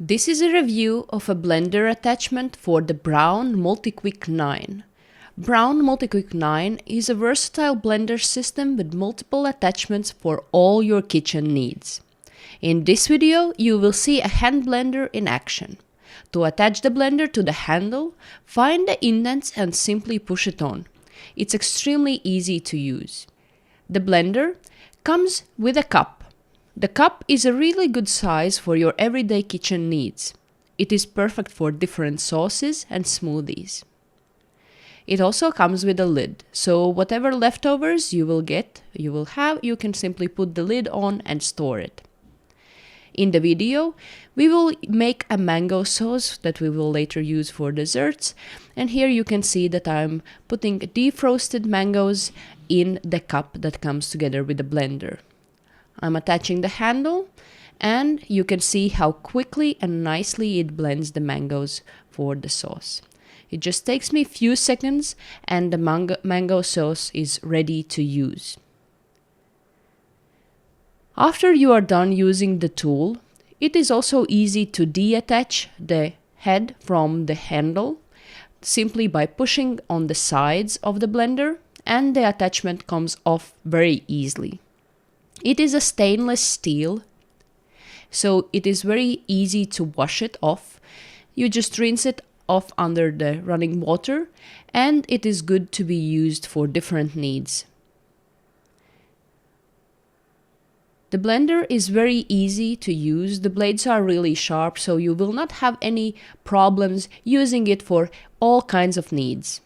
This is a review of a blender attachment for the Braun MultiQuick 9. Braun MultiQuick 9 is a versatile blender system with multiple attachments for all your kitchen needs. In this video, you will see a hand blender in action. To attach the blender to the handle, find the indents and simply push it on. It's extremely easy to use. The blender comes with a cup. The cup is a really good size for your everyday kitchen needs. It is perfect for different sauces and smoothies. It also comes with a lid, so whatever leftovers you will have, you can simply put the lid on and store it. In the video, we will make a mango sauce that we will later use for desserts, and here you can see that I'm putting defrosted mangoes in the cup that comes together with the blender. I'm attaching the handle, and you can see how quickly and nicely it blends the mangoes for the sauce. It just takes me a few seconds and the mango sauce is ready to use. After you are done using the tool, it is also easy to detach the head from the handle simply by pushing on the sides of the blender, and the attachment comes off very easily. It is a stainless steel, so it is very easy to wash it off. You just rinse it off under the running water, and it is good to be used for different needs. The blender is very easy to use. The blades are really sharp, so you will not have any problems using it for all kinds of needs.